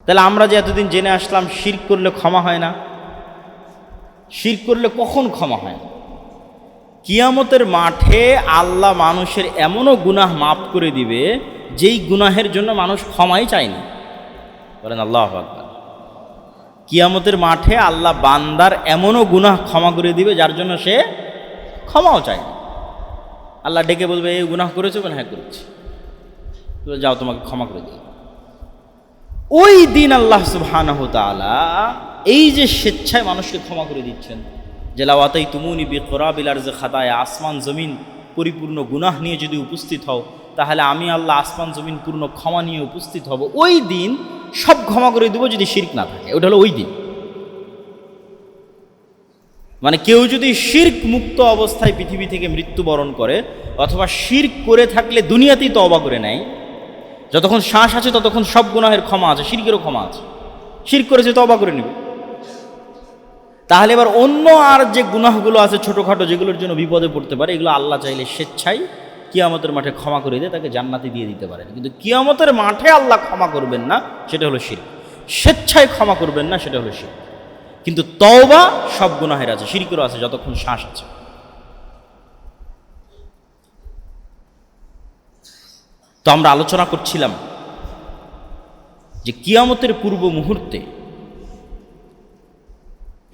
তাহলে আমরা যে এতদিন জেনে আসলাম শিরক করলে ক্ষমা হয় না, শিরক করলে কখন ক্ষমা হয় না? কিয়ামতের মাঠে আল্লাহ মানুষের এমনও গুনাহ মাফ করে দিবে যেই গুনাহের জন্য মানুষ ক্ষমাই চায়নি। বলেন আল্লাহু আকবার। কিয়ামতের মাঠে আল্লাহ বান্দার এমনও গুনাহ ক্ষমা করে দিবে যার জন্য সে ক্ষমাও চায়নি। আল্লাহ ডেকে বলবে, এই গুনাহ করেছো? কেন? হ্যাঁ করেছি। যাও, তোমাকে ক্ষমা করে দিই। ওই দিন আল্লাহ সুবহানাহু ওয়া তাআলা এই যে স্বেচ্ছায় মানুষকে ক্ষমা করে দিচ্ছেন, যে লাওয়াতাই তুমুনি বিকরাবিল আরজি খাতায়া, আসমান জমিন পরিপূর্ণ গুনাহ নিয়ে যদি উপস্থিত হও তাহলে আমি আল্লাহ আসমান জমিন পূর্ণ ক্ষমা নিয়ে উপস্থিত হব। ওই দিন সব ক্ষমা করে দেবো যদি শিরক না থাকে। ওটা হলো ওই দিন। মানে কেউ যদি শিরক মুক্ত অবস্থায় পৃথিবী থেকে মৃত্যুবরণ করে, অথবা শিরক করে থাকলে দুনিয়াতেই তওবা করে নেয়, যতক্ষণ শ্বাস আছে ততক্ষণ সব গুনাহের ক্ষমা আছে, শিরকেরও ক্ষমা আছে। শিরক করেছে, তওবা করে নেবে। তাহলে এবার অন্য আর যে গুনাহগুলো আছে ছোটোখাটো, যেগুলোর জন্য বিপদে পড়তে পারে, এগুলো আল্লাহ চাইলে স্বেচ্ছায় কিয়ামতের মাঠে ক্ষমা করে দিয়ে তাকে জান্নাতে দিয়ে দিতে পারেন। কিন্তু কিয়ামতের মাঠে আল্লাহ ক্ষমা করবেন না, সেটা হলো শিরক। স্বেচ্ছায় ক্ষমা করবেন না, সেটা হলো শিরক। কিন্তু তওবা সব গুনাহের আছে, শিরকেরও আছে, যতক্ষণ শ্বাস আছে। তো আমরা আলোচনা করছিলাম যে কিয়ামতের পূর্ব মুহূর্তে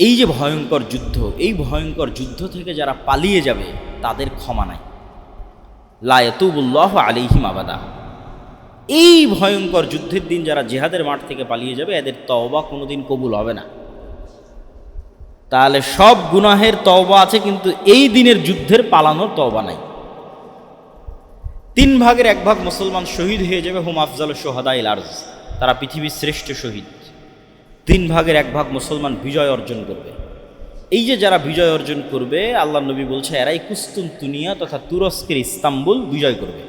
এই যে ভয়ঙ্কর যুদ্ধ, এই ভয়ঙ্কর যুদ্ধ থেকে যারা পালিয়ে যাবে তাদের ক্ষমা নাই। লা ইয়াতুবুল্লাহু আলাইহিম আবাদা। এই ভয়ঙ্কর যুদ্ধের দিন যারা জিহাদের মাঠ থেকে পালিয়ে যাবে, এদের তওবা কোনোদিন কবুল হবে না। তাহলে সব গুনাহের তওবা আছে, কিন্তু এই দিনের যুদ্ধের পালানোর তওবা নাই। 3 ভাগের 1 ভাগ মুসলমান শহীদ হয়ে যাবে, হুম আফজালুশ শুহাদাইল আরজ, তারা পৃথিবীর শ্রেষ্ঠ শহীদ। 3 ভাগের 1 ভাগ মুসলমান বিজয় অর্জন করবে। এই যে যারা বিজয় অর্জন করবে, আল্লাহ নবী বলছে এরাই কুস্তুনতুনিয়া তথা তুরস্কের ইস্তাম্বুল বিজয় করবে।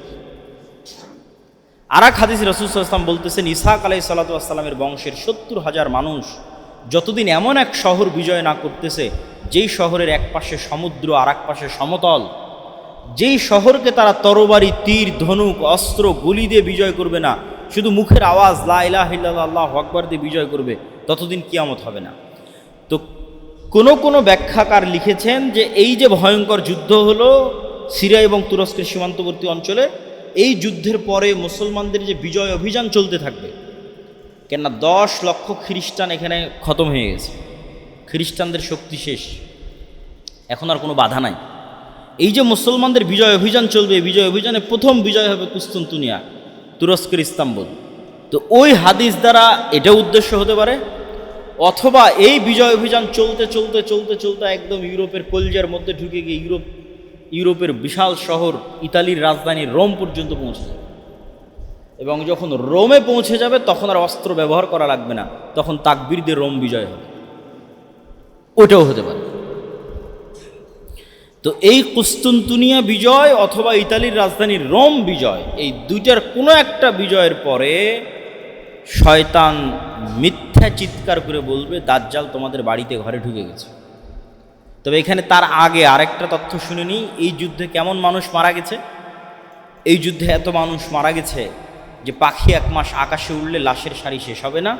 আর এক হাদিস রাসূল সাল্লাল্লাহু আলাইহি ওয়াসাল্লাম বলতেছেন, ইসহাক আলাইহিস সালাতু ওয়াস সালামের বংশের 70,000 মানুষ যতদিন এমন এক শহর বিজয় না করতেছে, যেই শহরের এক পাশে সমুদ্র আর এক পাশে সমতল, যেই শহরকে তারা তরবারি, তীর, ধনুক, অস্ত্র, গুলি দিয়ে বিজয় করবে না, শুধু মুখের আওয়াজ লা ইলাহা ইল্লাল্লাহ আল্লাহু আকবার দিয়ে বিজয় করবে, ততদিন কিয়ামত হবে না। তো কোনো ব্যাখ্যাকার লিখেছেন যে এই যে ভয়ঙ্কর যুদ্ধ হলো সিরিয়া এবং তুরস্কের সীমান্তবর্তী অঞ্চলে, এই যুদ্ধের পরে মুসলমানদের যে বিজয় অভিযান চলতে থাকবে, কেননা 10 লক্ষ খ্রিস্টান এখানে খতম হয়ে গেছে, খ্রিস্টানদের শক্তি শেষ, এখন আর কোনো বাধা নাই। এই যে মুসলমানদের বিজয় অভিযান চলবে, এই বিজয় অভিযানে প্রথম বিজয় হবে কুস্তুনতুনিয়া, তুরস্কের ইস্তাম্বুল। তো ওই হাদিস দ্বারা এটা উদ্দেশ্য হতে পারে, অথবা এই বিজয় অভিযান চলতে চলতে চলতে চলতে একদম ইউরোপের কলজার মধ্যে ঢুকে গিয়ে ইউরোপের বিশাল শহর ইতালির রাজধানী রোম পর্যন্ত পৌঁছে যাবে, এবং যখন রোমে পৌঁছে যাবে তখন আর অস্ত্র ব্যবহার করা লাগবে না, তখন তাকবীর দিয়ে রোম বিজয় হবে। ওটাও হতে পারে। তো এই কুস্তুনতুনিয়া বিজয় অথবা ইতালির রাজধানী রোম বিজয়, এই দুইটার কোনো একটা বিজয়ের পরে শয়তান মিথ্যা চিৎকার করে বলবে, দাজ্জাল তোমাদের বাড়িতে ঘরে ঢুকে গেছে। তবে এখানে তার আগে আরেকটা তথ্য শুনে নিই, এই যুদ্ধে কেমন মানুষ মারা গেছে। এই যুদ্ধে এত মানুষ মারা গেছে যে পাখি 1 মাস আকাশে উড়লে লাশের সারি শেষ হবে না।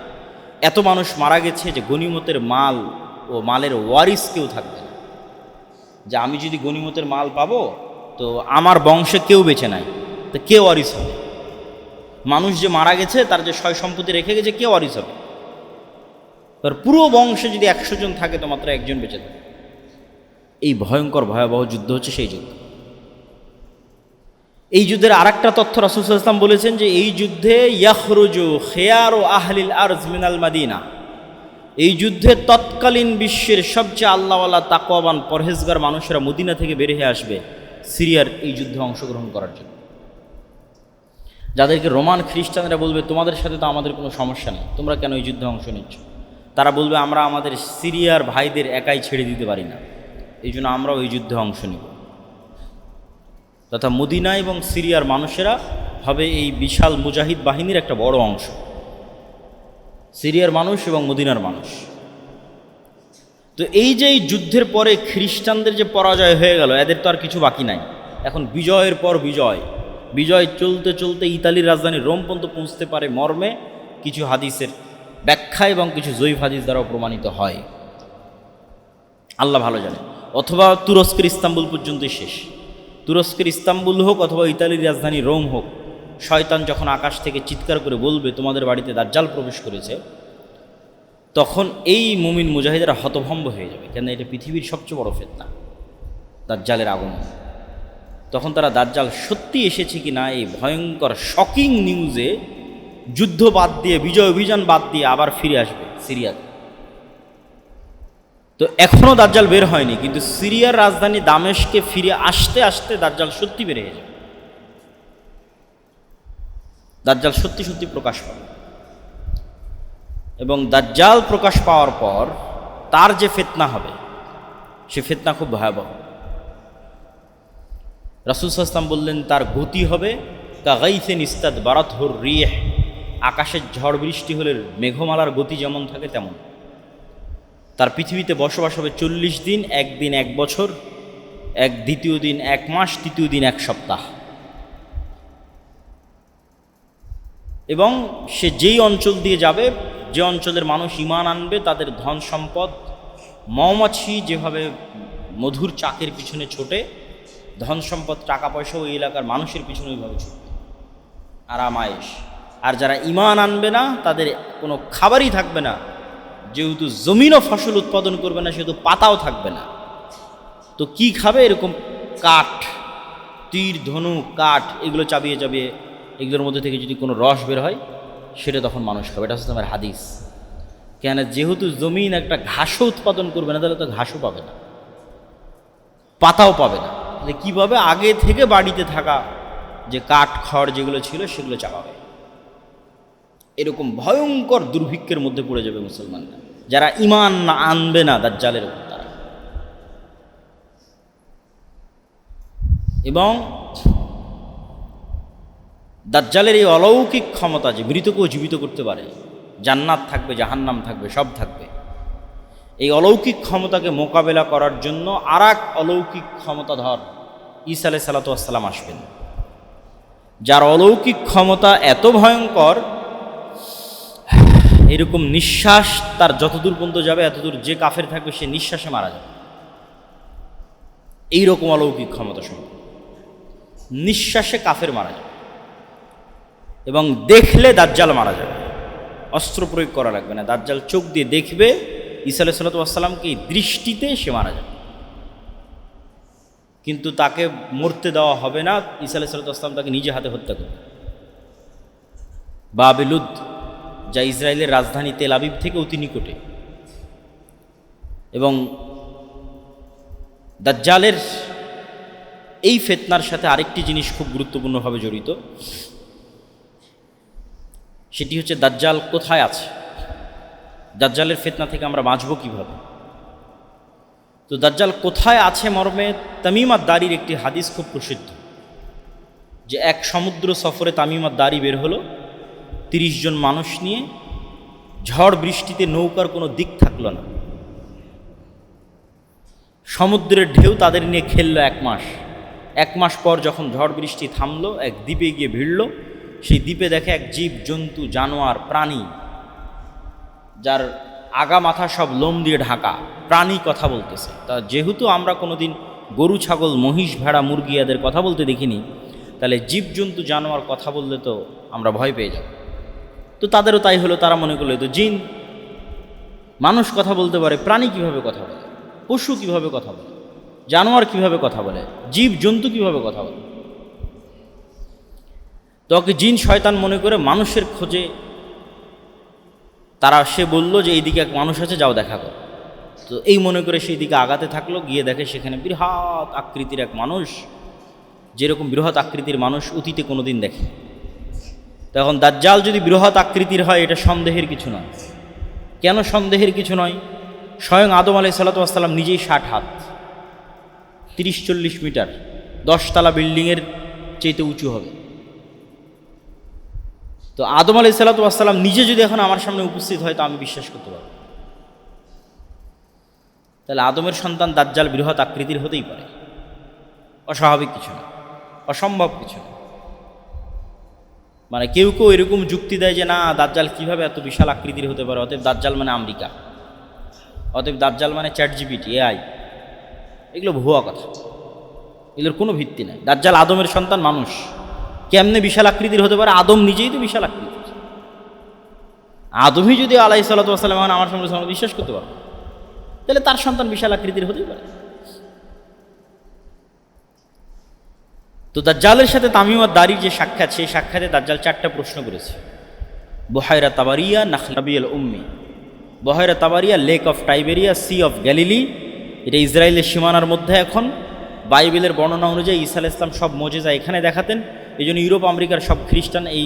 এত মানুষ মারা গেছে যে গনিমতের মাল ও মালের ওয়ারিস কেউ থাকবে না, যে আমি যদি গনিমতের মাল পাবো তো আমার বংশে কেউ বেঁচে নাই, তো কে ওয়ারিস হবে? মানুষ যে মারা গেছে তার যে সয় সম্পত্তি রেখে গেছে, কে ওয়ারিস হবে? তার পুরো বংশে যদি 100 জন থাকে তো মাত্র 1 জন বেঁচে থাকে। এই ভয়ঙ্কর ভয়াবহ যুদ্ধ হচ্ছে সেই যুদ্ধ। এই যুদ্ধের আরেকটা তথ্য রাসূল সাল্লাল্লাহু আলাইহি ওয়াসাল্লাম বলেছেন যে এই যুদ্ধে ইয়াখরুজু খিয়ারু আহলিল আরজ মিনাল মাদিনা, এই যুদ্ধে তৎকালীন বিশ্বের সবচেয়ে আল্লাহওয়ালা তাকওয়াবান পরহেজগার মানুষেরা মদিনা থেকে বের হয়ে আসবে সিরিয়ার এই যুদ্ধে অংশগ্রহণ করার জন্য। যাদেরকে রোমান খ্রিস্টানরা বলবে তোমাদের সাথে তো আমাদের কোনো সমস্যা নেই, তোমরা কেন এই যুদ্ধে অংশ নিচ্ছ, তারা বলবে আমরা আমাদের সিরিয়ার ভাইদের একাই ছেড়ে দিতে পারি না, এই জন্য আমরাও এই যুদ্ধে অংশ নিব। তথা মদিনা এবং সিরিয়ার মানুষেরা হবে এই বিশাল মুজাহিদ বাহিনীর একটা বড় অংশ, সিরিয়ার মানুষ এবং মদিনার মানুষ। তো এই যে এই যুদ্ধের পরে খ্রিস্টানদের যে পরাজয় হয়ে গেল, এদের তো আর কিছু বাকি নাই, এখন বিজয়ের পর বিজয়, বিজয় চলতে চলতে ইতালির রাজধানী রোম পর্যন্ত পৌঁছতে পারে মর্মে কিছু হাদিসের ব্যাখ্যা এবং কিছু জয়ীফ হাদিস দ্বারাও প্রমাণিত হয়, আল্লাহ ভালো জানে। অথবা তুরস্কের ইস্তাম্বুল পর্যন্তই শেষ। তুরস্কের ইস্তাম্বুল হোক অথবা ইতালির রাজধানী রোম হোক, শয়তান যখন আকাশ থেকে চিৎকার করে বলবে তোমাদের বাড়িতে দাজ্জাল প্রবেশ করেছে, তখন এই মুমিন মুজাহিদরা হতভম্ব হয়ে যাবে, কেন এটা পৃথিবীর সবচেয়ে বড় ফিতনা, দাজ্জালের আগমন। তখন তারা দাজ্জাল সত্যি এসেছে কি না এই ভয়ঙ্কর শকিং নিউজে যুদ্ধ বাদ দিয়ে, বিজয় অভিযান বাদ দিয়ে আবার ফিরে আসবে সিরিয়াতে। তো এখনও দাজ্জাল বের হয়নি, কিন্তু সিরিয়ার রাজধানী দামেশকে ফিরে আসতে আসতে দাজ্জাল সত্যি বের হয়ে যাবে। দাজ্জাল সত্যি সত্যি প্রকাশ পাবে, এবং দাজ্জাল প্রকাশ পাওয়ার পর তার যে ফিতনা হবে, সে ফিতনা খুব ভয়াবহ। রাসূল সাল্লাল্লাহু আলাইহি ওয়াসাল্লাম বললেন তার গতি হবে কাগাইসিন ইস্তাদবারাতহুর রিহ, আকাশের ঝড় বৃষ্টি হলে মেঘমালার গতি যেমন থাকে তেমন। তার পৃথিবীতে বসবাস হবে 40 দিন, একদিন 1 বছর, দ্বিতীয় দিন 1 মাস, তৃতীয় দিন 1 সপ্তাহ। এবং সে যেই অঞ্চল দিয়ে যাবে, যে অঞ্চলের মানুষ ঈমান আনবে, তাদের ধন সম্পদ মৌমাছি যেভাবে মধুর চাকের পিছনে ছোটে, ধন সম্পদ টাকা পয়সা ওই এলাকার মানুষের পিছনে ওইভাবে ছুটবে, আরামায়েশ। আর যারা ঈমান আনবে না, তাদের কোনো খাবারই থাকবে না, যেহেতু জমিনও ফসল উৎপাদন করবে না, সেহেতু পাতাও থাকবে না। তো কি খাবে? এরকম কাঠ, তীর ধনুক কাঠ, এগুলো চাবিয়ে চাবিয়ে এগুলোর মধ্যে থেকে যদি কোনো রস বের হয়, সেটা তখন মানুষ খাবে। এটা হচ্ছে আমার হাদিস। কেন? যেহেতু জমিন একটা ঘাসও উৎপাদন করবে না, তাহলে তো ঘাসও পাবে না, পাতাও পাবে না। তাহলে কী পাবে? আগে থেকে বাড়িতে থাকা যে কাঠ খড় যেগুলো ছিল সেগুলো চাপাবে। এরকম ভয়ঙ্কর দুর্ভিক্ষের মধ্যে পড়ে যাবে মুসলমানরা, যারা ঈমান না আনবে না দাজ্জালের উপর তারা। এবং দাজ্জালের এই অলৌকিক ক্ষমতা যে মৃতকেও জীবিত করতে পারে, জান্নাত থাকবে, জাহান্নাম থাকবে, সব থাকবে। এই অলৌকিক ক্ষমতাকে মোকাবেলা করার জন্য আর এক অলৌকিক ক্ষমতাধর ঈসা আলাইহিস সালাতু ওয়াস সালাম আসবেন, যার অলৌকিক ক্ষমতা এত ভয়ঙ্কর, এরকম নিঃশ্বাস তার যতদূর পর্যন্ত যাবে, এতদূর যে কাফের থাকবে সে নিঃশ্বাসে মারা যাবে। এইরকম অলৌকিক ক্ষমতা সম্ভব, নিঃশ্বাসে কাফের মারা যাবে। এবং দেখলে দাজ্জাল মারা যাবে, অস্ত্র প্রয়োগ করা লাগবে না। দাজ্জাল চোখ দিয়ে দেখবে ঈসা আলাইহিস সালাতু ওয়াস সালামকে, দৃষ্টিতে সে মারা যাবে। কিন্তু তাকে মরতে দেওয়া হবে না, ঈসা আলাইহিস সালাতু ওয়াস সালাম তাকে নিজে হাতে হত্যা করবে। বাবিলুদ, যা ইসরায়েলের রাজধানী তেল আবিব থেকে অতি নিকটে। এবং দাজ্জালের এই ফিতনার সাথে আরেকটি জিনিস খুব গুরুত্বপূর্ণভাবে জড়িত, সেটি হচ্ছে দাজ্জাল কোথায় আছে, দাজ্জালের ফিতনা থেকে আমরা বাঁচব কীভাবে। তো দাজ্জাল কোথায় আছে মর্মে তামিম আদ-দারির একটি হাদিস খুব প্রসিদ্ধ, যে এক সমুদ্র সফরে তামিম আদ-দারি বের হলো 30 জন মানুষ নিয়ে। ঝড় বৃষ্টিতে নৌকার কোনো দিক থাকলো না, সমুদ্রের ঢেউ তাদের নিয়ে খেললো 1 মাস। 1 মাস পর যখন ঝড় বৃষ্টি থামলো, এক দ্বীপে গিয়ে ভিড়ল। সেই দ্বীপে দেখে এক জীব জন্তু জানোয়ার প্রাণী, যার আগা মাথা সব লোম দিয়ে ঢাকা, প্রাণী কথা বলতেছে। তা যেহেতু আমরা কোনোদিন গরু ছাগল মহিষ ভেড়া মুরগি এদের কথা বলতে দেখিনি, তাহলে জীবজন্তু জানোয়ার কথা বললে তো আমরা ভয় পেয়ে যাব। তো তাদেরও তাই হলো, তারা মনে করলো তো জিন। মানুষ কথা বলতে পারে, প্রাণী কিভাবে কথা বলে, পশু কিভাবে কথা বলে, জানোয়ার কিভাবে কথা বলে, জীব জন্তু কিভাবে কথা বলে। তো ওকে জিন শয়তান মনে করে মানুষের খোঁজে সে বলল যে এইদিকে এক মানুষ আছে, যাও দেখা করো। তো এই মনে করে সেই দিকে আগাতে থাকলো, গিয়ে দেখে সেখানে বৃহৎ আকৃতির এক মানুষ, যেরকম বৃহৎ আকৃতির মানুষ অতীতে কোনোদিন দেখে। তখন দাজ্জাল যদি বৃহৎ আকৃতির হয়, এটা সন্দেহের কিছু নয়। কেন সন্দেহের কিছু নয়? স্বয়ং আদম আলাইহিস সালাতু ওয়াস সালাম নিজেই 60 হাত, 30-40 মিটার, 10 তলা বিল্ডিংয়ের চেয়ে উঁচু হবে। তো আদম আলাইহিস সালাতু ওয়াস সালাম নিজে যদি এখন আমার সামনে উপস্থিত হয়, তো আমি বিশ্বাস করতে পারব। তাহলে আদমের সন্তান দাজ্জাল বৃহৎ আকৃতির হতেই পারে, অস্বাভাবিক কিছু না, অসম্ভব কিছু না। মানে কেউ কেউ এরকম যুক্তি দেয় যে না, দাজ্জাল কীভাবে এত বিশাল আকৃতির হতে পারে, অতএব দাজ্জাল মানে আমেরিকা, অতএব দাজ্জাল মানে ChatGPT, AI। এগুলো ভুয়া কথা, এগুলোর কোনো ভিত্তি নেই। দাজ্জাল আদমের সন্তান, মানুষ, কেমনে বিশাল আকৃতির হতে পারে? আদম নিজেই তো বিশাল আকৃতির। আদমই যদি আলাইহিস সালাতু ওয়াস সালাম আমার সঙ্গে বিশ্বাস করতে পারো, তাহলে তার সন্তান বিশাল আকৃতির হতেই পারে। তো দাজ্জালের সাথে তামিম আদ-দারির যে সাক্ষাৎ, সেই সাক্ষাতে দাজ্জাল 4টা প্রশ্ন করেছে। বুহায়রা তাবারিয়া, নাখলাবিয়াল উম্মি। বুহায়রা তাবারিয়া, lake of Tiberias, sea of Galilee, এটা ইসরায়েলের সীমানার মধ্যে। এখন বাইবেলের বর্ণনা অনুযায়ী ঈসা আলাইহিস সালাম সব মুজিজা এখানে দেখাতেন, এই জন্য ইউরোপ আমেরিকার সব খ্রিস্টান এই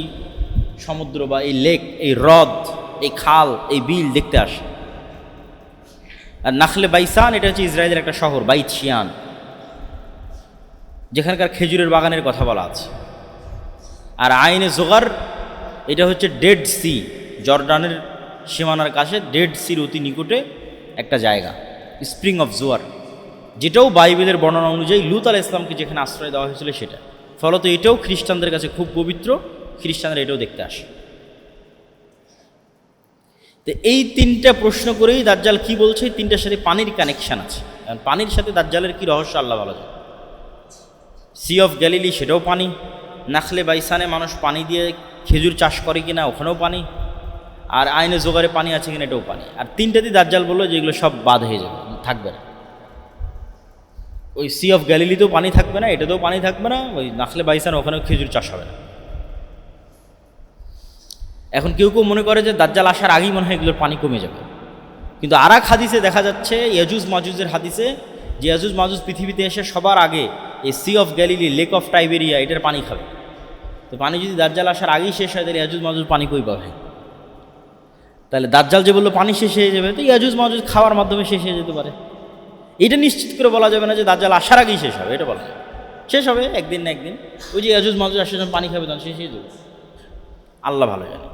সমুদ্র বা এই লেক, এই হ্রদ, এই খাল, এই বিল দেখতে আসে। আর নাখলে বাইসান, এটা হচ্ছে ইসরায়েলের একটা শহর, বাইত শিয়ান, যেখানকার খেজুরের বাগানের কথা বলা আছে। আর আইনে জোগার, এটা হচ্ছে ডেড সি, জর্ডানের সীমানার কাছে ডেড সির অতি নিকটে একটা জায়গা, স্প্রিং অফ জোয়ার, যেটাও বাইবেলের বর্ণনা অনুযায়ী লূত আলাইহিস সালামকে যেখানে আশ্রয় দেওয়া হয়েছিল সেটা। ফলত এটাও খ্রিস্টানদের কাছে খুব পবিত্র, খ্রিস্টানরা এটাও দেখতে আসে। তো এই 3টা প্রশ্ন করেই দাজ্জাল কি বলছে, এই 3টার সাথে পানির কানেকশান আছে। পানির সাথে দাজ্জালের কি রহস্য আল্লাহ ভালো জানে। সি অফ গ্যালিলি, সেটাও পানি। নাখলে বাইসানে মানুষ পানি দিয়ে খেজুর চাষ করে কিনা, ওখানেও পানি। আর আইনে জোগাড়ে পানি আছে কিনা, এটাও পানি। আর 3টাতেই দাজ্জাল বললো যে এগুলো সব বাদ হয়ে যাবে, থাকবে না। ওই সি অফ গ্যালিলিতেও পানি থাকবে না, এটাতেও পানি থাকবে না, ওই নাখলে বাইসান ওখানেও খেজুর চাষ হবে না। এখন কেউ কেউ মনে করে যে দাজ্জাল আসার আগেই মনে হয় এগুলোর পানি কমে যাবে, কিন্তু আর এক হাদিসে দেখা যাচ্ছে, ইয়াজুজ মাজুজের হাদিসে, যে ইয়াজুজ মাজুজ পৃথিবীতে এসে সবার আগে এই sea of Galilee, lake of Tiberias, এটার পানি খাবে। তো পানি যদি দাজ্জাল আসার আগেই শেষ হয়, তাহলে ইয়াজুজ মাজুজ পানি কই পাবে? তাহলে দাজ্জাল যে বললো পানি শেষ হয়ে যাবে, তো ইয়াজুজ মাজুজ খাওয়ার মাধ্যমে শেষ হয়ে যেতে পারে। এটা নিশ্চিত করে বলা যাবে না যে দাজ্জাল আসার আগেই শেষ হবে, এটা বলা যাবে। শেষ হবে একদিন না একদিন, ওই যে ইয়াজুজ মাজুজ আসার জন্য পানি খাবে, তখন শেষ হয়ে যাবে, আল্লাহ ভালো জানে।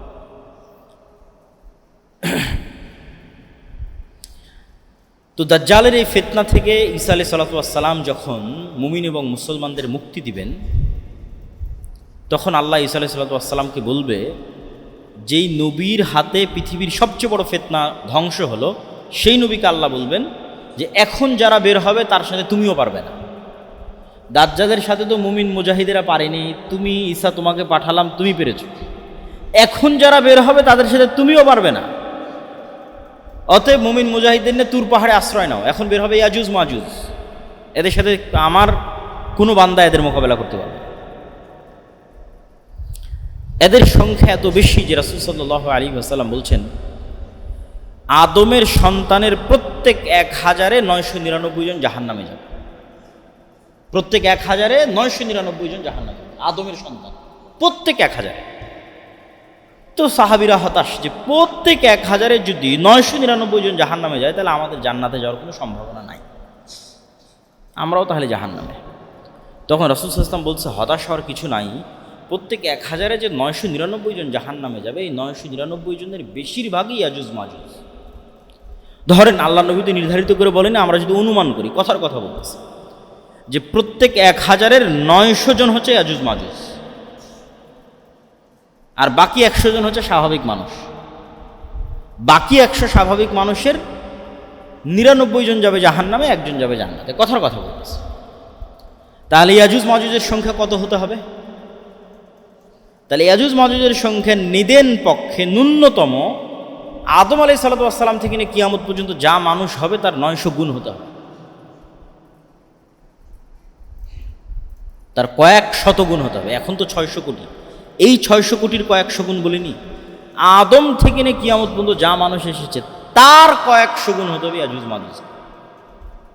তো দাজ্জালের এই ফিতনা থেকে ঈসা আলাইহিস সালাতু ওয়াস সালাম যখন মুমিন এবং মুসলমানদের মুক্তি দিবেন, তখন আল্লাহ ঈসা আলাইহিস সালাতু ওয়াস সালামকে বলবে, যেই নবীর হাতে পৃথিবীর সবচেয়ে বড় ফিতনা ধ্বংস হলো, সেই নবীকে আল্লাহ বলবেন যে এখন যারা বের হবে তার সাথে তুমিও পারবে না। দাজ্জালের সাথে তো মুমিন মুজাহিদেরা পারেনি, তুমি ঈসা তোমাকে পাঠালাম, তুমি পেরেছো। এখন যারা বের হবে তাদের সাথে তুমিও পারবে না। অতএব মুমিন মুজাহিদের নিয়ে তুর পাহাড়ে আশ্রয় নাও, এখন বের হবে ইয়াজুজ মাজুজ, এদের সাথে আমার কোনো বান্দা এদের মোকাবেলা করতে পারবে। এদের সংখ্যা এত বেশি যে রাসূল সাল্লাল্লাহু আলাইহি ওয়াসাল্লাম বলছেন, আদমের সন্তানের প্রত্যেক 1000-এ 999 জন জাহান্নামে যাবে। প্রত্যেক 1000-এ 999 জন জাহান্নামে যাবে, আদমের সন্তান প্রত্যেক 1000-এ। তো সাহাবীরা হতাশ যে প্রত্যেক 1000-এ যদি 999 জন জাহান্নামে যায়, তাহলে আমাদের জান্নাতে যাওয়ার কোনো সম্ভাবনা নাই, আমরাও তাহলে জাহান্নামে। তখন রাসূল সাল্লাল্লাহু আলাইহি ওয়াসাল্লাম বলছে, হতাশ হওয়ার কিছু নাই। প্রত্যেক 1000-এ যে 999 জন জাহান্নামে যাবে, এই 999 জনের বেশিরভাগই ইয়াজুজ মাজুজ। ধরেন আল্লাহ নবী তো নির্ধারিত করে বলেন, আমরা যদি অনুমান করি, কথার কথা বলতেছি, যে প্রত্যেক 1000-এর 900 জন হচ্ছে ইয়াজুজ মাজুজ, আর বাকি 100 জন হচ্ছে স্বাভাবিক মানুষ। বাকি 100 স্বাভাবিক মানুষের 99 জন যাবে জাহান্নামে, 1 জন যাবে জান্নাতে, কথার কথা বলতেছে। তাহলে ইয়াজুজ মাজুজের সংখ্যা কত হতে হবে? তাহলে ইয়াজুজ মাজুজের সংখ্যা নিদেন পক্ষে ন্যূনতম আদম আলাইহিস সালাতু ওয়াস সালাম থেকে নিয়ে কিয়ামত পর্যন্ত যা মানুষ হবে তার 900 গুণ হতে হবে, তার কয়েক শত গুণ হতে হবে। এখন তো 600 কোটি, এই 600 কোটির কয়েকশো গুণ বলিনি, আদম থেকে নিয়ে কিয়ামত পর্যন্ত যা মানুষ এসেছে তার কয়েকশো গুণ হতে হবে ইয়াজুজ মাজুজ।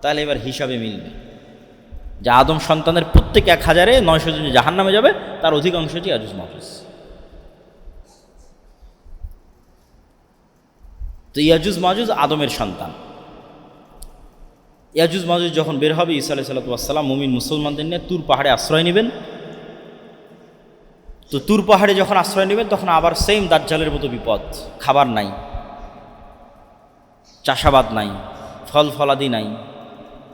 তাহলে এবার হিসাবে মিলবে যে আদম সন্তানের প্রত্যেক 1000-এ 900 জন জাহান্নামে যাবে, তার অধিকাংশ হচ্ছে ইয়াজুজ মাজুজ। তো ইয়াজুজ মাজুজ আদমের সন্তান। ইয়াজুজ মাজুজ যখন বের হবে, ঈসা আলাইহিস সালাতু ওয়াস সালাম মুমিন মুসলমানদের নিয়ে তুর পাহাড়ে আশ্রয় নেবেন। তো তুর পাহাড়ে যখন আশ্রয় নেবেন, তখন আবার সেম দাজ্জালের মতো বিপদ, খাবার নাই, চাষাবাদ নাই, ফল ফলাদি নাই।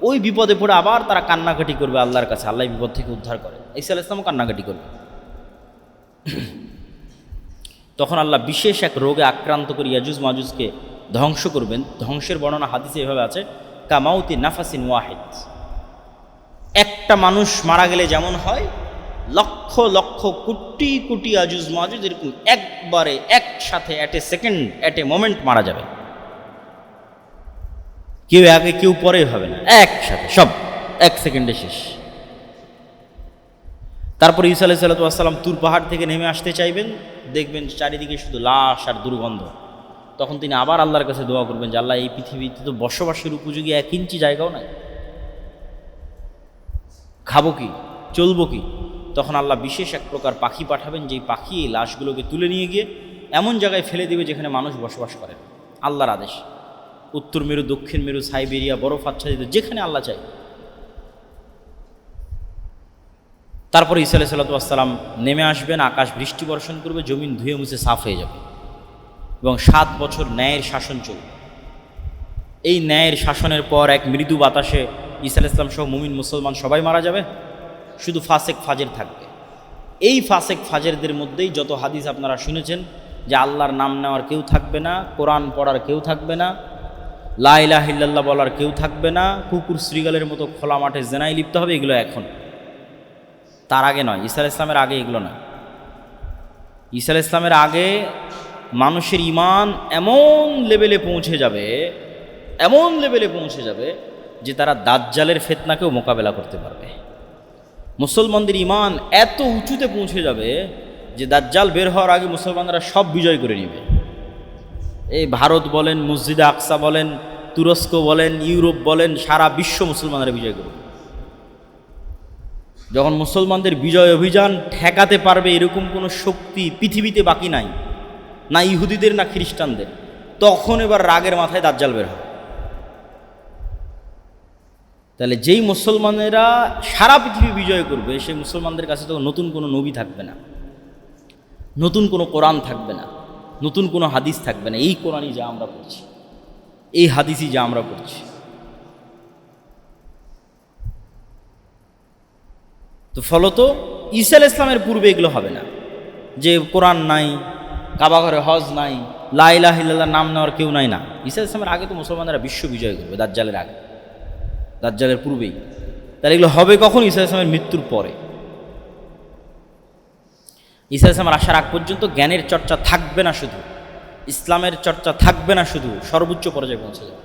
ওই বিপদে পড়ে আবার তারা কান্নাকাটি করবে আল্লাহর কাছে, আল্লাহ বিপদ থেকে উদ্ধার করে। ঈসা আলাইহিস সালামও কান্নাকাটি করবে। তখন আল্লাহ বিশেষ এক রোগে আক্রান্ত করে ইয়াজুজ মাজুজকে ধ্বংস করবেন। ধ্বংসের বর্ণনা হাদিসে এভাবে আছে, কামাউতি নাফাসিন ওয়াহিদ, একটা মানুষ মারা গেলে যেমন হয়, লক্ষ লক্ষ কোটি কোটি আজুজ মাজুজ এরকম একবারে একসাথে at a second, at a moment মারা যাবে। কেউ আগে কেউ পরে হবে না, একসাথে সব এক সেকেন্ডে শেষ। তারপরে ঈসা আলাইহিস সালাম তুর পাহাড় থেকে নেমে আসতে চাইবেন, দেখবেন চারিদিকে শুধু লাশ আর দুর্গন্ধ। তখন তিনি আবার আল্লাহর কাছে দোয়া করবেন যে আল্লাহ, এই পৃথিবীতে তো বসবাসের উপযোগী 1 ইঞ্চি জায়গাও নাই, খাবো কি, চলবো কি? তখন আল্লাহ বিশেষ এক প্রকার পাখি পাঠাবেন, যেই পাখি এই লাশগুলোকে তুলে নিয়ে গিয়ে এমন জায়গায় ফেলে দেবে যেখানে মানুষ বসবাস করে, আল্লাহর আদেশ। উত্তর মেরু, দক্ষিণ মেরু, সাইবেরিয়া, বরফ আচ্ছাদিত, যেখানে আল্লাহ চাই। তারপরে ঈসা আলাইহিস সালাম নেমে আসবেন, আকাশ বৃষ্টি বর্ষণ করবে, জমিন ধুয়ে মুছে সাফ হয়ে যাবে এবং 7 বছর ন্যায়ের শাসন চলবে। এই ন্যায়ের শাসনের পর এক মৃদু বাতাসে ঈসা আলাইহিস সালাম সহ মুমিন মুসলমান সবাই মারা যাবে, শুধু ফাসেক ফাজের থাকবে। এই ফাসেক ফাজেরদের মধ্যেই যত হাদিস আপনারা শুনেছেন যে আল্লাহর নাম নেওয়ার কেউ থাকবে না, কোরআন পড়ার কেউ থাকবে না, লা ইলাহা ইল্লাল্লাহ বলার কেউ থাকবে না, কুকুর শ্রীগালের মতো খোলা মাঠে জেনায় লিপ্ত হবে, এগুলো এখন, তার আগে নয়। ঈসা আলাইহিস সালামের আগে এগুলো নয়। ঈসা আলাইহিস সালামের আগে মানুষের ঈমান এমন লেভেলে পৌঁছে যাবে, এমন লেভেলে পৌঁছে যাবে যে তারা দাজ্জালের ফিতনাকেও মোকাবেলা করতে পারবে। মুসলমানদের ঈমান এত উঁচুতে পৌঁছে যাবে যে দাজ্জাল বের হওয়ার আগে মুসলমানরা সব বিজয় করে নেবে। এই ভারত বলেন, মসজিদে আকসা বলেন, তুরস্ক বলেন, ইউরোপ বলেন, সারা বিশ্ব মুসলমানরা বিজয় করবে। যখন মুসলমানদের বিজয় অভিযান ঠেকাতে পারবে এরকম কোনো শক্তি পৃথিবীতে বাকি নাই, না ইহুদিদের না খ্রিস্টানদের, তখন এবার রাগের মাথায় দাজ্জাল বের হবে। তাহলে যেই মুসলমানেরা সারা পৃথিবী বিজয় করবে, সেই মুসলমানদের কাছে তো নতুন কোনো নবী থাকবে না, নতুন কোনো কোরআন থাকবে না, নতুন কোনো হাদিস থাকবে না। এই কোরআনই যা আমরা পড়ছি, এই হাদিসই যা আমরা পড়ছি। তো ফলত ঈসা আলাইহিস সালামের পূর্বে এগুলো হবে না, যে কোরআন নাই, কাবা ঘরে হজ নাই, লা ইলাহা ইল্লাল্লাহ নাম নেওয়ার কেউ নাই, না। ঈসা আলাইহিস সালামের আগে তো মুসলমানরা বিশ্ব বিজয় করবে, দাজ্জালের আগে, দাজ্জালের পূর্বেই। তাহলে এগুলো হবে কখন? ঈসা আলাইহিস সালামের মৃত্যুর পরে। ঈসা আলাইহিস সালামের আসার আগ পর্যন্ত জ্ঞানের চর্চা থাকবে না, শুধু ইসলামের চর্চা থাকবে না, শুধু সর্বোচ্চ পর্যায়ে পৌঁছে যাবে,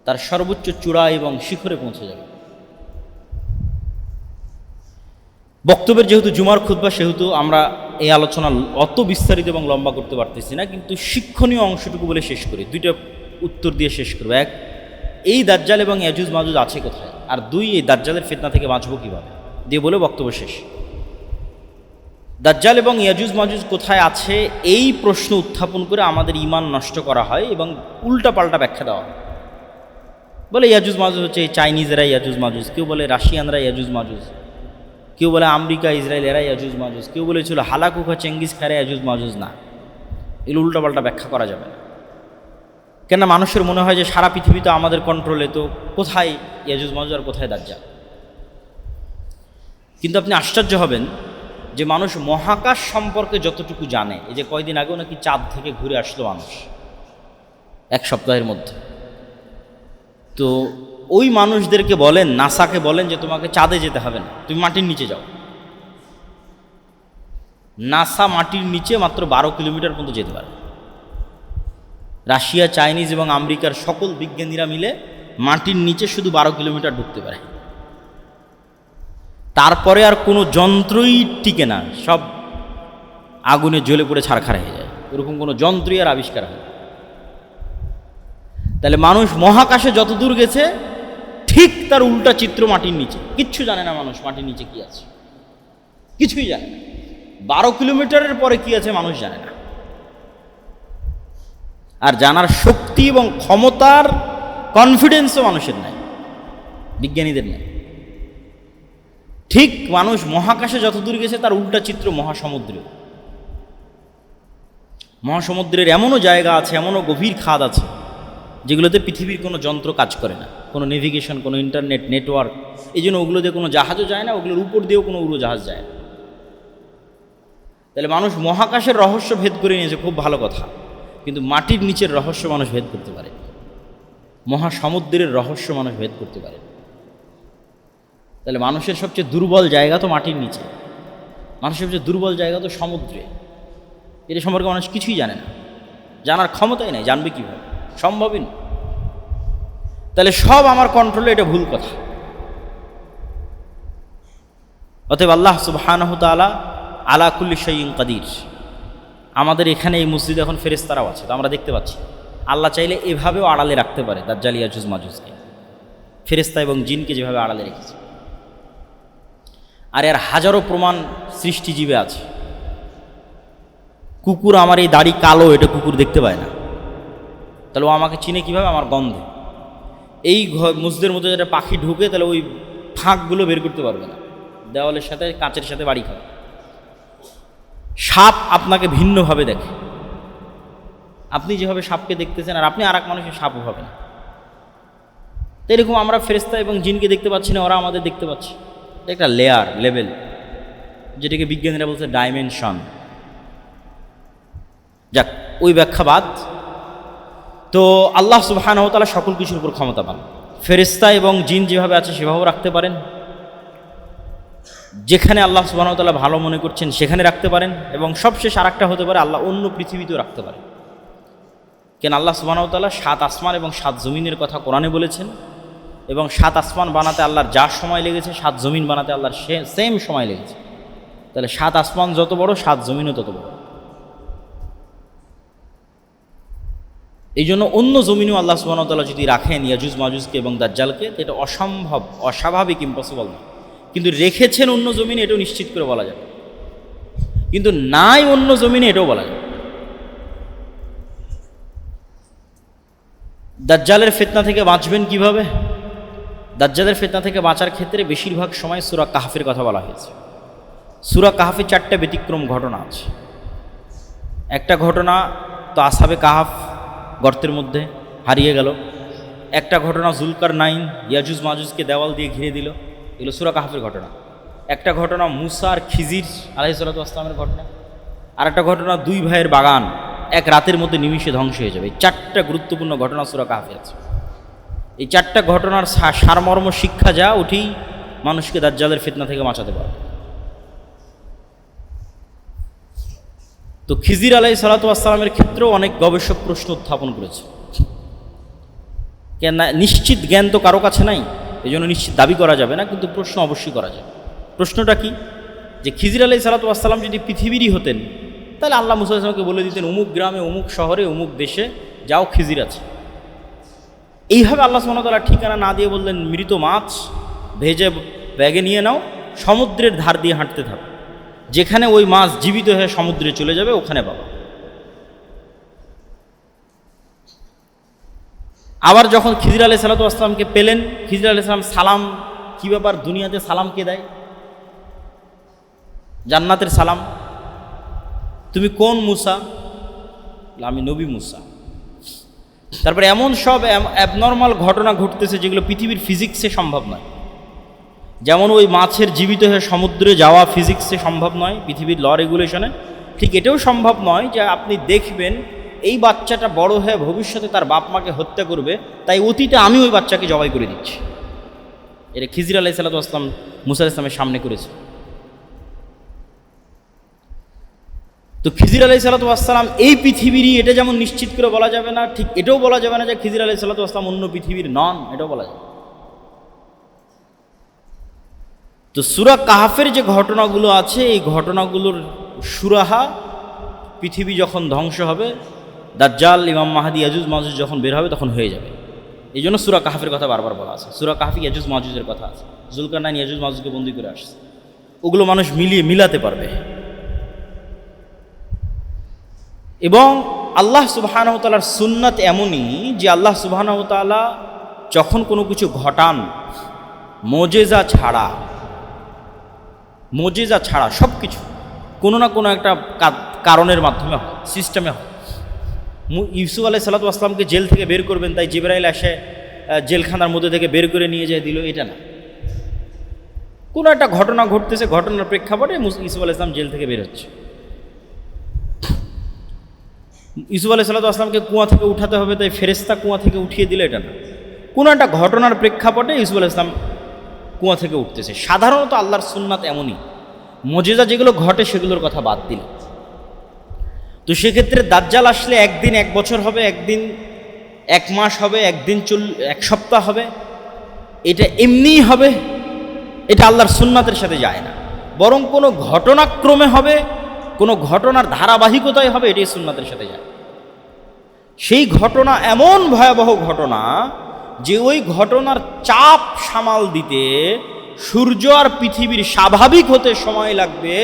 তার সর্বোচ্চ চূড়া এবং শিখরে পৌঁছে যাবে। বক্তব্যের যেহেতু জুমার খুতবা, সেহেতু আমরা এই আলোচনা অত বিস্তারিত এবং লম্বা করতে পারতেছি না, কিন্তু শিক্ষণীয় অংশটুকু বলে শেষ করি। 2টা উত্তর দিয়ে শেষ করবো। 1, এই দাজ্জাল এবং ইয়াজুজ মাজুজ আছে কোথায়, আর 2, এই দাজ্জালের ফিতনা থেকে বাঁচবো কীভাবে, দিয়ে বলে বক্তব্য শেষ। দাজ্জাল এবং ইয়াজুজ মাজুজ কোথায় আছে এই প্রশ্ন উত্থাপন করে আমাদের ঈমান নষ্ট করা হয় এবং উল্টা পাল্টা ব্যাখ্যা দেওয়া হয়। বলে ইয়াজুজ মাজুজ হচ্ছে এই চাইনিজেরা ইয়াজুজ মাজুজ, কেউ বলে রাশিয়ানরা ইয়াজুজ মাজুজ, কেউ বলে আমেরিকা ইসরায়েল এরা ইয়াজুজ মাজুজ, কেউ বলেছিল হালাকুখা চেঙ্গিস খারে ইয়াজুজ মাজুজ। না, এগুলো উল্টাপাল্টা ব্যাখ্যা করা যাবে না। কেন মানুষের মনে হয় যে সারা পৃথিবী তো আমাদের কন্ট্রোলে, তো কোথায় ইয়াজুজ মাজুজ আর কোথায় দাজ্জাল? কিন্তু আপনি আশ্চর্য হবেন যে মানুষ মহাকাশ সম্পর্কে যতটুকু জানে, এই যে কয়দিন আগেও নাকি চাঁদ থেকে ঘুরে আসলো মানুষ 1 সপ্তাহের মধ্যে, তো ওই মানুষদেরকে বলেন, নাসাকে বলেন যে তোমাকে চাঁদে যেতে হবে না, তুমি মাটির নিচে যাও। নাসা মাটির নিচে মাত্র 12 কিলোমিটার পর্যন্ত যেতে পারে। রাশিয়া, চাইনিজ এবং আমেরিকার সকল বিজ্ঞানীরা মিলে মাটির নিচে শুধু 12 কিলোমিটার ঢুকতে পারে। তারপরে আর কোনো যন্ত্রই টিকে না, সব আগুনে জ্বলে পড়ে ছারখার হয়ে যায়, এরকম কোনো যন্ত্রই আর আবিষ্কার হয়। তাহলে মানুষ মহাকাশে যত দূর গেছে, ঠিক তার উল্টা চিত্র মাটির নিচে। কিচ্ছু জানে না মানুষ মাটির নিচে কি আছে, কিছুই জানে না। 12 কিলোমিটারের পরে কি আছে মানুষ জানে না। আর জানার শক্তি এবং ক্ষমতার কনফিডেন্সও মানুষের নাই, বিজ্ঞানীদের নাই। ঠিক মানুষ মহাকাশে যত দূর গেছে তার উল্টা চিত্র মহাসমুদ্রে। মহাসমুদ্রের এমনও জায়গা আছে, এমনও গভীর খাদ আছে যেগুলোতে পৃথিবীর কোনো যন্ত্র কাজ করে না, কোনো নেভিগেশন, কোনো ইন্টারনেট নেটওয়ার্ক। এই জন্য ওগুলো দিয়ে কোনো জাহাজও যায় না, ওগুলোর উপর দিয়েও কোনো উড়োজাহাজ যায় না। তাহলে মানুষ মহাকাশের রহস্য ভেদ করে নিয়েছে, খুব ভালো কথা, কিন্তু মাটির নিচের রহস্য মানুষ ভেদ করতে পারে, মহাসমুদ্রের রহস্য মানুষ ভেদ করতে পারে। তাহলে মানুষের সবচেয়ে দুর্বল জায়গা তো মাটির নিচে, মানুষের সবচেয়ে দুর্বল জায়গা তো সমুদ্রে। এটা সম্পর্কে মানুষ কিছুই জানে না, জানার ক্ষমতাই নাই, জানবে কীভাবে, সম্ভবই না। তাহলে সব আমার কন্ট্রোলে, এটা ভুল কথা। অতএব আল্লাহ সুবহানাহু তাআলা আলা কুল্লি শাইইন কাদির। আমাদের এখানে এই মসজিদে এখন ফেরেশতারাও আছে, তো আমরা দেখতে পাচ্ছি। আল্লাহ চাইলে এভাবেও আড়ালে রাখতে পারে দাজ্জাল ইয়াজুজ মাজুজকে, ফেরেশতা এবং জিনকে যেভাবে আড়ালে রেখেছে। আর এর হাজারো প্রমাণ সৃষ্টিজীবে আছে। কুকুর, আমার এই দাড়ি কালো, এটা কুকুর দেখতে পায় না, তাহলে ও আমাকে চিনে কীভাবে? আমার গন্ধে। এই মসজিদের মধ্যে যেটা পাখি ঢুকে, তাহলে ওই ফাঁকগুলো বের করতে পারবে না, দেওয়ালের সাথে কাঁচের সাথে বাড়ি খাবে। সাপ আপনাকে ভিন্নভাবে দেখে, আপনি যেভাবে সাপকে দেখতেছেন আর আপনি আর এক মানুষের সাপও হবে না। তো এরকম আমরা ফেরেশতা এবং জিনকে দেখতে পাচ্ছি না, ওরা আমাদের দেখতে পাচ্ছে। এটা একটা লেভেল, যেটাকে বিজ্ঞানীরা বলছে ডাইমেনশন। যাক, ওই ব্যাখ্যা বাদ। তো আল্লাহ সুবহানাহু ওয়া তাআলা সকল কিছুর উপর ক্ষমতা পান। ফেরেশতা এবং জিন যেভাবে আছে সেভাবেও রাখতে পারেন, যেখানে আল্লাহ সুবহানাহু ওয়া তাআলা ভালো মনে করছেন সেখানে রাখতে পারেন, এবং সবশেষ আরেকটা হতে পারে আল্লাহ অন্য পৃথিবীতেও রাখতে পারেন। কেন আল্লাহ সুবহানাহু ওয়া তাআলা 7 আসমান এবং 7 জমিনের কথা কোরআনে বলেছেন, এবং 7 আসমান বানাতে আল্লাহর যা সময় লেগেছে 7 জমিন বানাতে আল্লাহর সেম সময় লেগেছে। তাহলে 7 আসমান যত বড়, 7 জমিনও তত বড়। এই জন্য অন্য জমিনেও আল্লাহ সুবহানাহু ওয়া তাআলা যদি রাখেন ইয়াজুজ মাজুজকে এবং দাজ্জালকে, তো এটা অসম্ভব, অস্বাভাবিক, ইম্পসিবল না। কিন্তু রেখেছেন অন্য জমিনে, এটাও নিশ্চিত করে বলা যাবে। কিন্তু নাই অন্য জমিনে, এটাও বলা যাবে। দাজ্জালের ফিতনা থেকে বাঁচবেন কিভাবে? দাজ্জালের ফিতনা থেকে বাঁচার ক্ষেত্রে বেশিরভাগ সময় সূরা কাহফের কথা বলা হয়েছে। সূরা কাহফে 4টা ব্যতিক্রম ঘটনা আছে। একটা ঘটনা তো আসহাবে কাহফ গর্তের মধ্যে হারিয়ে গেল। একটা ঘটনা জুলকারনাইন ইয়াজুজ মাজুজকে দেওয়াল দিয়ে ঘিরে দিল, এগুলো সূরা কাহফের ঘটনা। একটা ঘটনা মুসা আর খিজির আলাইহিস সালাতু ওয়াস সালামের ঘটনা। আর একটা ঘটনা 2 ভাইয়ের বাগান এক রাতের মধ্যে নিমিষে ধ্বংস হয়ে যাবে। এই 4টা গুরুত্বপূর্ণ ঘটনা সূরা কাহফে আছে। এই 4টা ঘটনার সারমর্ম শিক্ষা যা, ওঠেই মানুষকে দাজ্জালের ফিতনা থেকে বাঁচাতে পারে। তো খিজির আলাইহিস সালাতু ওয়াস সালামের ক্ষেত্রেও অনেক গবেষক প্রশ্ন উত্থাপন করেছে। কেন নিশ্চিত জ্ঞান তো কারো কাছে নাই, এই জন্য নিশ্চিত দাবি করা যাবে না, কিন্তু প্রশ্ন অবশ্যই করা যায়। প্রশ্নটা কি? যে খিজির আলাইহিস সালাতু ওয়াস সালাম যদি পৃথিবীরই হতেন, তাহলে আল্লাহ মুসা আলাইহিস সালামকে বলে দিতেন অমুক গ্রামে, অমুক শহরে, অমুক দেশে যাও, খিজির আছে। এইভাবে আল্লাহ সুবহানাহু ওয়া তাআলা ঠিকানা না দিয়ে বললেন মৃত মাছ ভেজে ব্যাগে নিয়ে নাও, সমুদ্রের ধার দিয়ে হাঁটতে থাকো, যেখানে ওই মাছ জীবিত হয়ে সমুদ্রে চলে যাবে ওখানে পাবা। আবার যখন খিজির আলাইহিস সালাতু ওয়াস সালামকে পেলেন, খিজির আলাইহিস সালাম সালাম, কী ব্যাপার, দুনিয়াতে সালাম কে দেয়? জান্নাতের সালাম। তুমি কোন মুসা? আমি নবী মুসা। তারপরে এমন সব অ্যাবনর্মাল ঘটনা ঘটতেছে যেগুলো পৃথিবীর ফিজিক্সে সম্ভব নয়। যেমন ওই মাছের জীবিত হয়ে সমুদ্রে যাওয়া ফিজিক্সে সম্ভব নয়, পৃথিবীর ল রেগুলেশনে। ঠিক এটাও সম্ভব নয় যে আপনি দেখবেন এই বাচ্চাটা বড় হয়ে ভবিষ্যতে তার বাপ মাকে হত্যা করবে, তাই অতীতে আমি ওই বাচ্চাকে জবাই করে দিচ্ছি। এটা খিজির আলাইহিস সালাতু ওয়াস সালাম মুসা আলাইহিস সালামের সামনে করেছে। তো খিজির আলাইহিস সালাতু ওয়াস সালাম এই পৃথিবীরই, এটা যেমন নিশ্চিত করে বলা যাবে না, ঠিক এটাও বলা যাবে না যে খিজির আলাইহিস সালাতু ওয়াস সালাম অন্য পৃথিবীর নন, এটাও বলা যাবে। তো সূরা কাহফের যে ঘটনাগুলো আছে, এই ঘটনাগুলোর সুরাহা পৃথিবী যখন ধ্বংস হবে, দাজ্জাল, ইমাম মাহদী, ইয়াজুজ মাজুজ যখন বের হবে তখন হয়ে যাবে। এই জন্য সূরা কাহফের কথা বারবার বলা আছে। সূরা কাহফে ইয়াজুজ মাজুজের কথা আছে, জুলকারনাইন ইয়াজুজ মাজুজকে বন্দী করে আসছে, ওগুলো মানুষ মিলাতে পারবে। এবং আল্লাহ সুবহানাহু ওয়া তাআলার সুন্নাত এমনই যে আল্লাহ সুবহানাহু ওয়া তাআলা যখন কোনো কিছু ঘটান, মোজেজা ছাড়া সব কিছু কোনো না কোনো একটা কারণের মাধ্যমে হয়, সিস্টেমে হয়। ইউসুফ আলাইহিস সালাতু ওয়াস সালামকে জেল থেকে বের করবেন, তাই জিবরাইল এসে জেলখানার মধ্যে থেকে বের করে নিয়ে যায় দিল, এটা না। কোনো একটা ঘটনা ঘটতেছে, ঘটনার প্রেক্ষাপটে ইউসুফ আলাইহিস সালাম জেল থেকে বের হচ্ছে। ইউসুফ আলাইহিস সালামকে কুয়া থেকে উঠাতে হবে, তাই ফেরেশতা কুয়া থেকে উঠিয়ে দিলে, এটা না। কোনো একটা ঘটনার প্রেক্ষাপটে ইউসুফ আলাইহিস সালাম কুয়া থেকে উঠতেছে। সাধারণত আল্লাহর সুন্নাত এমনই, মুজিজা যেগুলো ঘটে সেগুলোর কথা বাদ দিল। তো সেক্ষেত্রে দাজ্জাল আসলে একদিন 1 বছর হবে, একদিন 1 মাস হবে, একদিন 1 সপ্তাহ হবে, এটা এমনিই হবে, এটা আল্লাহর সুন্নাতের সাথে যায় না। বরং কোনো ঘটনাক্রমে হবে, কোনো ঘটনার ধারাবাহিকতায় হবে, এটাই সুন্নাতের সাথে যায়। সেই ঘটনা এমন ভয়াবহ ঘটনা যে ওই ঘটনার চাপ সামাল দিতে সূর্য আর পৃথিবীর স্বাভাবিক হতে সময় লাগবে,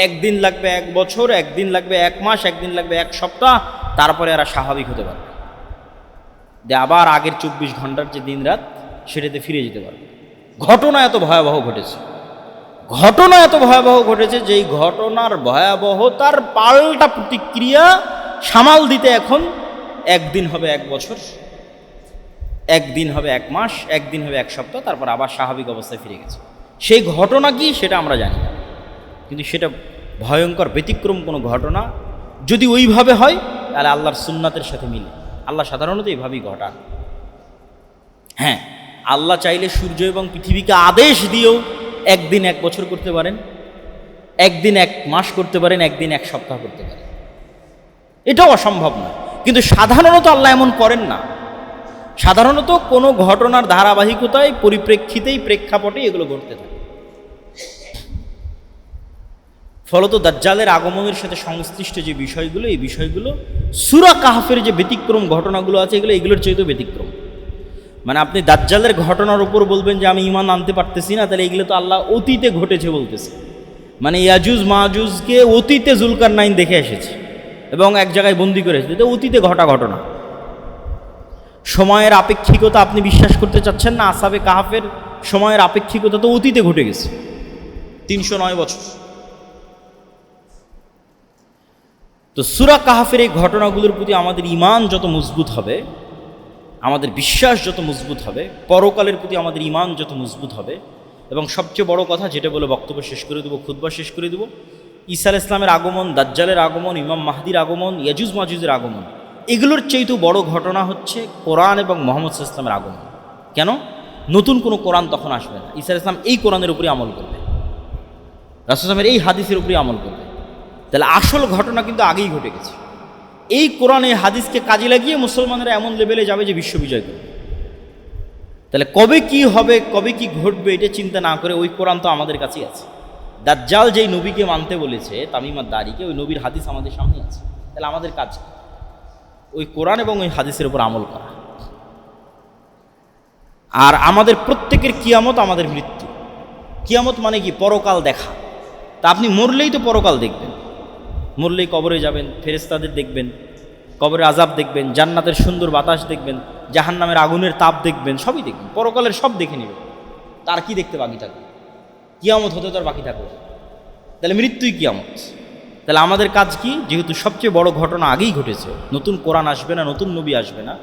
একদিন লাগবে 1 বছর, একদিন লাগবে 1 মাস, একদিন লাগবে 1 সপ্তাহ, তারপরে এরা স্বাভাবিক হতে পারবে, যে আবার আগের 24 ঘন্টার যে দিন রাত সেটাতে ফিরে যেতে পারবে। ঘটনা এত ভয়াবহ ঘটেছে, ঘটনা এত ভয়াবহ ঘটেছে যে এই ঘটনার ভয়াবহতার পাল্টা প্রতিক্রিয়া সামাল দিতে এখন একদিন হবে 1 বছর, একদিন হবে 1 মাস, একদিন হবে 1 সপ্তাহ, তারপর আবার স্বাভাবিক অবস্থায় ফিরে গেছে। সেই ঘটনা কি সেটা আমরা জানি না, কিন্তু সেটা ভয়ঙ্কর ব্যতিক্রম কোনো ঘটনা। যদি ওইভাবে হয় তাহলে আল্লাহর সুন্নাতের সাথে মিলে। আল্লাহ সাধারণত এইভাবেই ঘটান। হ্যাঁ, আল্লাহ চাইলে সূর্য এবং পৃথিবীকে আদেশ দিয়েও একদিন 1 বছর করতে পারেন, একদিন 1 মাস করতে পারেন, একদিন 1 সপ্তাহ করতে পারেন, এটাও অসম্ভব না। কিন্তু সাধারণত আল্লাহ এমন করেন না। সাধারণত কোনো ঘটনার ধারাবাহিকতায়, পরিপ্রেক্ষিতেই, প্রেক্ষাপটে এগুলো ঘটতে থাকে। ফলত দাজ্জালের আগমনের সাথে সংশ্লিষ্ট যে বিষয়গুলো, এই বিষয়গুলো সূরা কাহফের যে ব্যতিক্রম ঘটনাগুলো আছে এগুলোর চাইতেও ব্যতিক্রম। মানে আপনি দাজ্জালের ঘটনার উপর বলবেন যে আমি ঈমান আনতে পারতেছি না, তাহলে এগুলো তো আল্লাহ অতীতে ঘটেছে বলতেছে। মানে ইয়াজুজ মাজুজকে অতীতে জুলকারনাইন দেখে এসেছে এবং এক জায়গায় বন্দি করে এসেছে, এটা অতীতে ঘটা ঘটনা। সময়ের আপেক্ষিকতা আপনি বিশ্বাস করতে চাচ্ছেন না? আসহাবে কাহফের সময়ের আপেক্ষিকতা তো অতীতে ঘটে গেছে, 309 বছর। তো সূরা কাহফের এই ঘটনাগুলোর প্রতি আমাদের ঈমান যত মজবুত হবে, আমাদের বিশ্বাস যত মজবুত হবে, পরকালের প্রতি আমাদের ঈমান যত মজবুত হবে, এবং সবচেয়ে বড় কথা যেটা বলে বক্তব্য শেষ করে দেবো, খুতবা শেষ করে দেবো, ঈসা আলাইহিস সালামের আগমন, দাজ্জালের আগমন, ইমাম মাহদির আগমন, ইয়াজুজ মাজুজের আগমন, এগুলোর চেয়েও বড় ঘটনা হচ্ছে কোরআন এবং মুহাম্মদ সাল্লাল্লাহু আলাইহি ওয়াসাল্লামের আগমন। কেন? নতুন কোনো কোরআন তখন আসবে না। ঈসা আলাইহিস সালাম এই কোরআনের উপরে আমল করবে, রাসূল সাল্লাল্লাহু আলাইহি ওয়াসাল্লামের এই হাদিসের উপরে আমল করবে। তাহলে আসল ঘটনা কিন্তু আগেই ঘটে গেছে। এই কোরআন, এই হাদিসকে কাজে লাগিয়ে মুসলমানেরা এমন লেভেলে যাবে যে বিশ্ব বিজয় করবে। তাহলে কবে কি হবে, কবে কি ঘটবে, এটা চিন্তা না করে ওই কোরআন তো আমাদের কাছেই আছে। দাজ্জাল যেই নবীকে মানতে বলেছে, তামিম আদ-দারিকে, ওই নবীর হাদিস আমাদের সামনে আছে। তাহলে আমাদের কাজ ওই কোরআন এবং ওই হাদিসের উপর আমল করা। আর আমাদের প্রত্যেকের কিয়ামত আমাদের মৃত্যু। কিয়ামত মানে কি? পরকাল দেখা। তা আপনি মরলেই তো পরকাল দেখবেন, মরলেই কবরে যাবেন, ফেরেশতাদের দেখবেন, কবরে আযাব দেখবেন, জান্নাতের সুন্দর বাতাস দেখবেন, জাহান্নামের আগুনের তাপ দেখবেন, সবই দেখবেন, পরকালের সব দেখে নেবেন। তার কি দেখতে বাকি থাকবে? কিয়ামত হতে তো আর বাকি থাকবে। তাহলে মৃত্যুই কিয়ামত। তাহলে আমাদের কাজ কি? যেহেতু সবচেয়ে বড় ঘটনা আগেই ঘটেছে, নতুন কোরআন আসবে না, নতুন নবী আসবে না,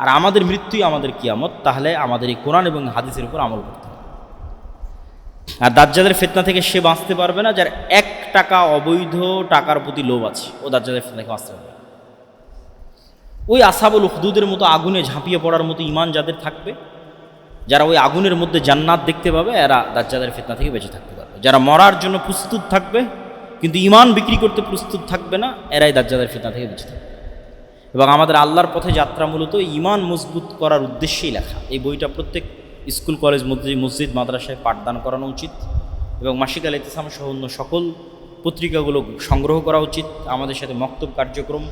আর আমাদের মৃত্যুই আমাদের কিয়ামত, তাহলে আমাদের এই কোরআন এবং হাদিসের উপর আমল করতে হবে। আর দাজ্জালের ফিতনা থেকে সে বাঁচতে পারবে না যার 1 টাকা অবৈধ টাকার প্রতি লোভ আছে, ও দাজ্জালের ফিতনা থেকে বাঁচতে পারবে। ওই আসহাবুল উখদুদের মতো আগুনে ঝাঁপিয়ে পড়ার মতো ঈমান যাদের থাকবে, যারা ওই আগুনের মধ্যে জান্নাত দেখতে পাবে, এরা দাজ্জালের ফিতনা থেকে বেঁচে থাকতে পারবে। যারা মরার জন্য প্রস্তুত থাকবে কিন্তু ঈমান বিক্রি করতে প্রস্তুত থাকবে না, এরাই দাজ্জালের ফিতনা থেকে বেঁচে থাকবে। এবং আমাদের আল্লাহর পথে যাত্রা মূলত ঈমান মজবুত করার উদ্দেশ্যেই লেখা। এই বইটা প্রত্যেক স্কুল, কলেজ, মসজিদ, মাদ্রাসায় পাঠদান করানো উচিত এবং মাসিক আল ইতিসাম সহ অন্য সকল পত্রিকাগুলো সংগ্রহ করা উচিত। আমাদের সাথে মক্তব কার্যক্রম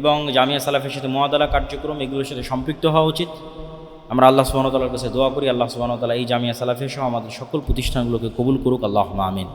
এবং জামিয়া সালাফের সাথে মুআদালা কার্যক্রম, এগুলোর সাথে সম্পৃক্ত হওয়া উচিত। আমরা আল্লাহ সুবহানাহু ওয়া তাআলার কাছে দোয়া করি, আল্লাহ সুবহানাহু ওয়া তাআলা এই জামিয়া সালাফে সহ আমাদের সকল প্রতিষ্ঠানগুলোকে কবুল করুক। আল্লাহুম্মা আমিন।